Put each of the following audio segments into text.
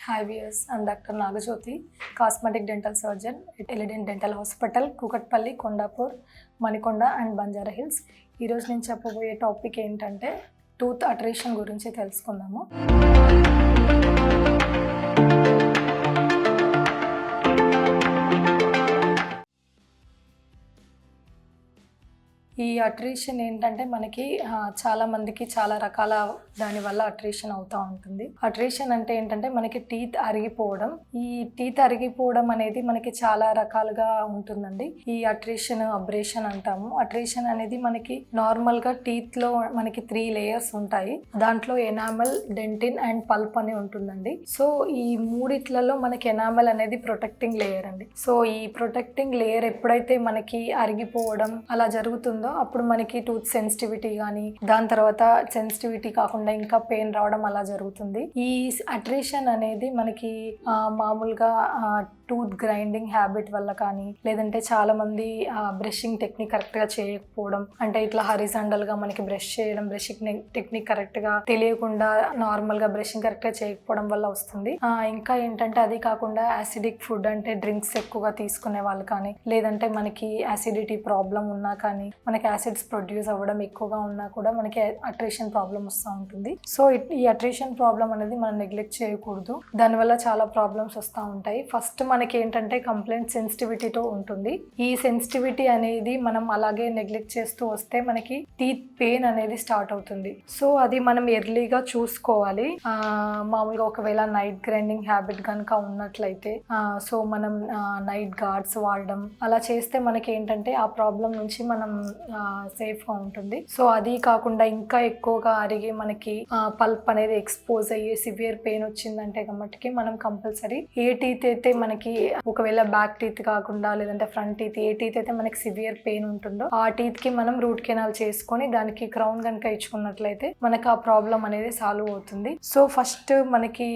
Hi viewers, I'm Dr. Nagajyoti, cosmetic dental surgeon at Elegant Dental Hospital, Kukatpalli, Kondapur, Manikonda and Banjara Hills. ఈ రోజు నేను చెప్పబోయే topic ఏంటంటే tooth attrition గురించి తెలుసుకుందాము. ఈ అట్రిషన్ ఏంటంటే మనకి చాలా మందికి చాలా రకాల దానివల్ల అట్రిషన్ అవుతూ ఉంటుంది. అట్రిషన్ అంటే ఏంటంటే మనకి టీత్ అరిగిపోవడం. ఈ టీత్ అరిగిపోవడం అనేది మనకి చాలా రకాలుగా ఉంటుందండి. ఈ అట్రిషన్ అబ్రేషన్ అంటాము. అట్రిషన్ అనేది మనకి నార్మల్గా టీత్లో మనకి 3 లేయర్స్ ఉంటాయి. దాంట్లో ఎనామెల్, డెంటిన్ అండ్ పల్ప్ అని ఉంటుందండి. సో ఈ మూడిట్లలో మనకి ఎనామెల్ అనేది ప్రొటెక్టింగ్ లేయర్ అండి. సో ఈ ప్రొటెక్టింగ్ లేయర్ ఎప్పుడైతే మనకి అరిగిపోవడం అలా జరుగుతుందో అప్పుడు మనకి టూత్ సెన్సిటివిటీ కానీ దాని తర్వాత సెన్సిటివిటీ కాకుండా ఇంకా పెయిన్ రావడం అలా జరుగుతుంది. ఈ అట్రిషన్ అనేది మనకి మామూలుగా టూత్ గ్రైండింగ్ హ్యాబిట్ వల్ల కానీ లేదంటే చాలా మంది బ్రషింగ్ టెక్నిక్ కరెక్ట్గా చేయకపోవడం, అంటే ఇట్లా హరిజాండల్గా మనకి బ్రష్ చేయడం, బ్రషింగ్ టెక్నిక్ కరెక్ట్గా తెలియకుండా నార్మల్గా బ్రషింగ్ కరెక్ట్గా చేయకపోవడం వల్ల వస్తుంది. ఇంకా ఏంటంటే అది కాకుండా యాసిడిక్ ఫుడ్ అంటే డ్రింక్స్ ఎక్కువగా తీసుకునే వాళ్ళు కానీ లేదంటే మనకి యాసిడిటీ ప్రాబ్లం ఉన్నా కానీ మనకి యాసిడ్స్ ప్రొడ్యూస్ అవ్వడం ఎక్కువగా ఉన్నా కూడా మనకి అట్రిషన్ ప్రాబ్లం వస్తూ ఉంటుంది. సో ఈ అట్రిషన్ ప్రాబ్లం అనేది మనం నెగ్లెక్ట్ చేయకూడదు. దానివల్ల చాలా ప్రాబ్లమ్స్ వస్తూ ఉంటాయి. ఫస్ట్ మనకి ఏంటంటే కంప్లైంట్ సెన్సిటివిటీతో ఉంటుంది. ఈ సెన్సిటివిటీ అనేది మనం అలాగే నెగ్లెక్ట్ చేస్తూ వస్తే మనకి టీత్ పెయిన్ అనేది స్టార్ట్ అవుతుంది. సో అది మనం ఎర్లీగా చూసుకోవాలి. మామూలుగా ఒకవేళ నైట్ గ్రైండింగ్ హ్యాబిట్ కనుక ఉన్నట్లయితే సో మనం నైట్ గార్డ్స్ వాడడం అలా చేస్తే మనకి ఏంటంటే ఆ ప్రాబ్లం నుంచి మనం సేఫ్గా ఉంటుంది. సో అది కాకుండా ఇంకా ఎక్కువగా అరిగి మనకి పల్ప్ అనేది ఎక్స్పోజ్ అయ్యి సివియర్ పెయిన్ వచ్చిందంటే మట్టుకి మనం కంపల్సరీ ఏ టీత్ అయితే మనకి ఒకవేళ బ్యాక్ టీత్ కాకుండా లేదంటే ఫ్రంట్ టీత్ ఏ టీత్ అయితే మనకి సివియర్ పెయిన్ ఉంటుందో ఆ టీత్ కి మనం రూట్ కెనాల్ చేసుకొని దానికి క్రౌన్ కనుక ఇచ్చుకున్నట్లయితే మనకి ఆ ప్రాబ్లం అనేది సాల్వ్ అవుతుంది. సో ఫస్ట్ మనకి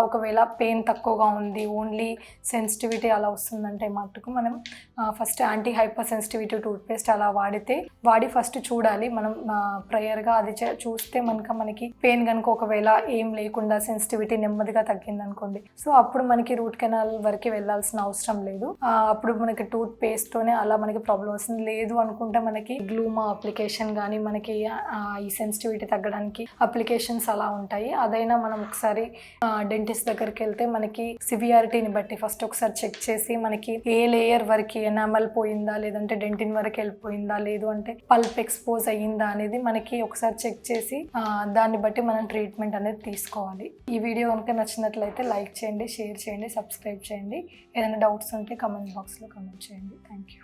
ఒకవేళ పెయిన్ తక్కువగా ఉంది, ఓన్లీ సెన్సిటివిటీ అలా వస్తుందంటే మట్టుకు మనం first anti hypersensitivity toothpaste అలా వాడి ఫస్ట్ చూడాలి. మనం ప్రయర్గా అది చూస్తే మనకి పెయిన్ కనుక ఒకవేళ ఏం లేకుండా సెన్సిటివిటీ నెమ్మదిగా తగ్గింది అనుకోండి, సో అప్పుడు మనకి రూట్ కెనాల్ వరకు వెళ్ళాల్సిన అవసరం లేదు. అప్పుడు మనకి టూత్ పేస్ట్ తోనే అలా మనకి ప్రాబ్లం వస్తుంది. లేదు అనుకుంటే మనకి గ్లూమా అప్లికేషన్ కానీ మనకి ఈ సెన్సిటివిటీ తగ్గడానికి అప్లికేషన్స్ అలా ఉంటాయి. అదైనా మనం ఒకసారి డెంటిస్ట్ దగ్గరికి వెళ్తే మనకి సివియారిటీని బట్టి ఫస్ట్ ఒకసారి చెక్ చేసి మనకి ఏ లేయర్ వరకు ఎనామల్ పోయిందా లేదంటే డెంటిన్ వరకు వెళ్ళిపోయిందా లేదు అంటే పల్ప్ ఎక్స్పోజ్ అయ్యిందా అనేది మనకి ఒకసారి చెక్ చేసి దాన్ని బట్టి మనం ట్రీట్మెంట్ అనేది తీసుకోవాలి. ఈ వీడియో కనుక నచ్చినట్లయితే లైక్ చేయండి, షేర్ చేయండి, సబ్స్క్రైబ్ చేయండి. ఏదైనా డౌట్స్ ఉంటే కామెంట్ బాక్స్లో కామెంట్ చేయండి. Thank you.